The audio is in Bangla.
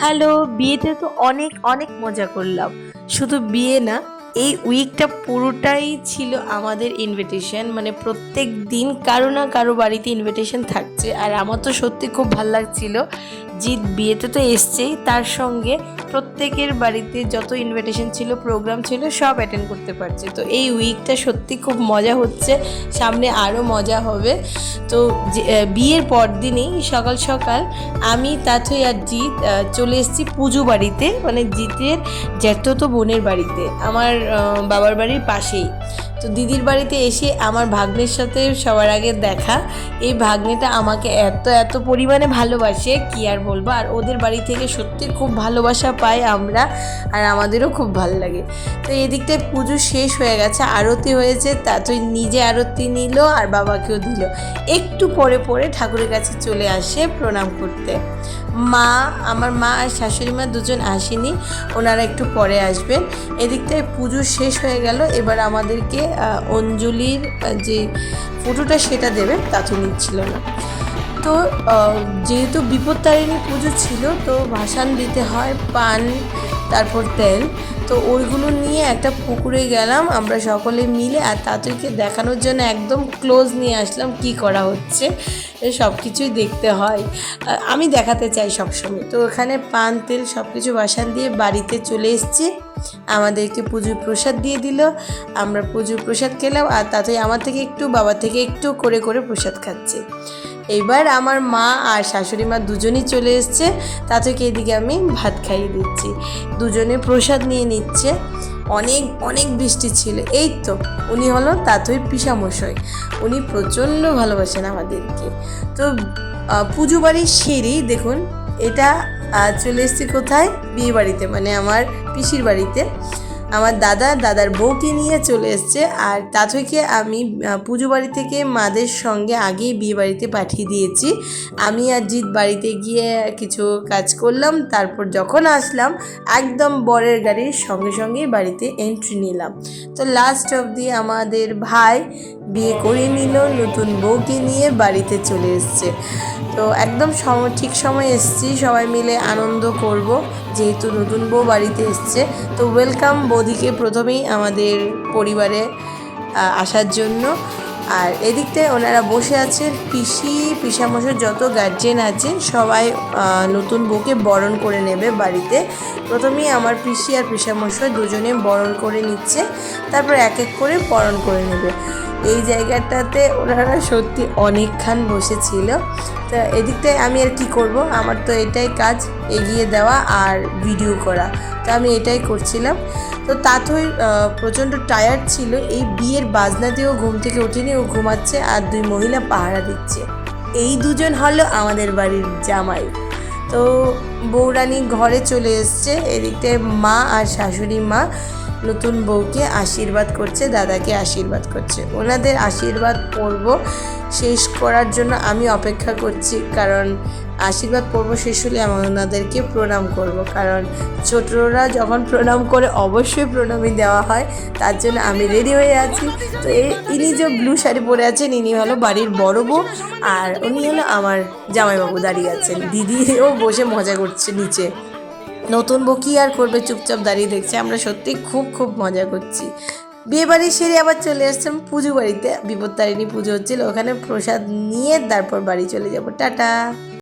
হ্যালো, বিয়েতে তো অনেক অনেক মজা করলাম। শুধু বিয়ে না, এই উইকটা পুরোটাই ছিল আমাদের ইনভিটেশন, মানে প্রত্যেক দিন কারো না কারো বাড়িতে ইনভিটেশন থাকছে। আর আমার তো সত্যি খুব ভাল লাগছিল। জিৎ বিয়েতে তো এসছেই, তার সঙ্গে প্রত্যেকের বাড়িতে যত ইনভিটেশন ছিল, প্রোগ্রাম ছিল, সব অ্যাটেন্ড করতে পারছে। তো এই উইকটা সত্যি খুব মজা হচ্ছে, সামনে আরও মজা হবে। তো বিয়ের পর দিনই সকাল সকাল আমি তাথই আর জিৎ চলে এসেছি পুজো বাড়িতে, মানে জিতের জ্যাঠতো বোনের বাড়িতে, আমার বাবার বাড়ির পাশেই। তো দিদির বাড়িতে এসে আমার ভাগ্নের সাথে সবার আগে দেখা। এই ভাগ্নেটা আমাকে এত এত পরিমাণে ভালোবাসে, কি আর বলবো। আর ওদের বাড়ি থেকে সত্যি খুব ভালোবাসা পাই আমরা, আর আমাদেরও খুব ভালো লাগে। তো এদিকটায় পুজো শেষ হয়ে গেছে, আরতি হয়েছে, তাতেই নিজে আরতি নিল আর বাবাকেও দিল। একটু পরে পরে ঠাকুরের কাছে চলে আসে প্রণাম করতে। আমার মা আর শাশুড়ি মা দুজন আসেনি, ওনারা একটু পরে আসবেন। এদিকটায় পুজো শেষ হয়ে গেল, এবার আমাদেরকে অঞ্জলির যে ফটোটা সেটা দেবে, তা তো নিচ্ছিল না। তো যেহেতু বিপত্তারিণী পুজো ছিল, তো ভাসান দিতে হয় পান, তারপর তেল। তো ওইগুলো নিয়ে একটা পুকুরে গেলাম আমরা সকলে মিলে, আর তাদেরকে দেখানোর জন্য একদম ক্লোজ নিয়ে আসলাম কি করা হচ্ছে। সব কিছুই দেখতে হয়, আমি দেখাতে চাই সবসময়। তো ওখানে পান তেল সব কিছু ভাসান দিয়ে বাড়িতে চলে এসেছি। আমাদেরকে পুজোর প্রসাদ দিয়ে দিল, আমরা পুজোর প্রসাদ খেলাম, আর তাতে আমার থেকে একটু বাবা থেকে একটু করে করে প্রসাদ খাচ্ছে। এবার আমার মা আর শাশুড়ি মা দুজনেই চলে এসছে, তাদেরকে এদিকে আমি ভাত খাইয়ে দিচ্ছি, দুজনে প্রসাদ নিয়ে নিচ্ছে। অনেক অনেক বৃষ্টি ছিল। এই তো উনি হলো তাতই পিসামশাই, উনি প্রচণ্ড ভালোবাসেন আমাদেরকে। তো পুজো বাড়ির সিঁড়ি দেখুন, এটা চলে এসেছি কোথায়, বিয়ে বাড়িতে, মানে আমার পিসির বাড়িতে। আমার দাদার বউকে নিয়ে চলে এসছে, আর তাথইকে আমি পুজো বাড়ি থেকে মাদের সঙ্গে আগেই বিয়ে বাড়িতে পাঠিয়ে দিয়েছি। আমি আর জিৎ বাড়িতে গিয়ে কিছু কাজ করলাম, তারপর যখন আসলাম একদম বরের গাড়ির সঙ্গে সঙ্গেই বাড়িতে এন্ট্রি নিলাম। তো লাস্ট অবধি আমাদের ভাই বিয়ে করে নিল, নতুন বউকে নিয়ে বাড়িতে চলে এসছে। তো একদম ঠিক সময় এসেছি, সবাই মিলে আনন্দ করব, যেহেতু নতুন বউ বাড়িতে এসছে। তো ওয়েলকাম বৌদিকে প্রথমেই আমাদের পরিবারে আসার জন্য। আর এদিকটায় ওনারা বসে আছেন, পিসামশাই যত গার্জেন আছে সবাই নতুন বউকে বরণ করে নেবে বাড়িতে। প্রথমেই আমার পিসি আর পিসামশাই দুজনে বরণ করে নিচ্ছে, তারপর এক এক করে বরণ করে নেবে। এই জায়গাটাতে ওনারা সত্যি অনেকক্ষণ বসেছিল। তো এদিকটায় আমি আর কি করব, আমার তো এটাই কাজ, এগিয়ে দেওয়া আর ভিডিও করা। তো আমি এটাই করছিলাম। তো তাতই প্রচণ্ড টায়ার্ড ছিল, এই বিয়ের বাজনা দিয়েও ঘুম থেকে ওঠেনি, ও ঘুমাচ্ছে, আর দুই মহিলা পাহারা দিচ্ছে। এই দুজন হলো আমাদের বাড়ির জামাই। তো বউরানী ঘরে চলে এসছে, এদিকটায় মা আর শাশুড়ি মা নতুন বউকে আশীর্বাদ করছে, দাদাকে আশীর্বাদ করছে। ওনাদের আশীর্বাদ পর্ব শেষ করার জন্য আমি অপেক্ষা করছি, কারণ আশীর্বাদ পর্ব শেষ হলে আমি ওনাদেরকে প্রণাম করব, কারণ ছোটরা যখন প্রণাম করে অবশ্যই প্রণামই দেওয়া হয়, তার জন্য আমি রেডি হয়ে আছি। তো ইনি যে ব্লু শাড়ি পরে আছেন, ইনি হলো বাড়ির বড় বউ, আর উনি হলো আমার জামাইবাবু দাঁড়িয়ে আছেন, দিদিও বসে মজা করছে নিচে। নতুন বউ কি আর করবে, চুপচাপ দাঁড়িয়ে দেখছে। আমরা সত্যি খুব খুব মজা করছি। বিয়ে বাড়ি সেরে আবার চলে আসলাম পুজো বাড়িতে, বিপত্তারিণী পুজো হচ্ছিল, ওখানে প্রসাদ নিয়ে তারপর বাড়ি চলে যাব। টাটা।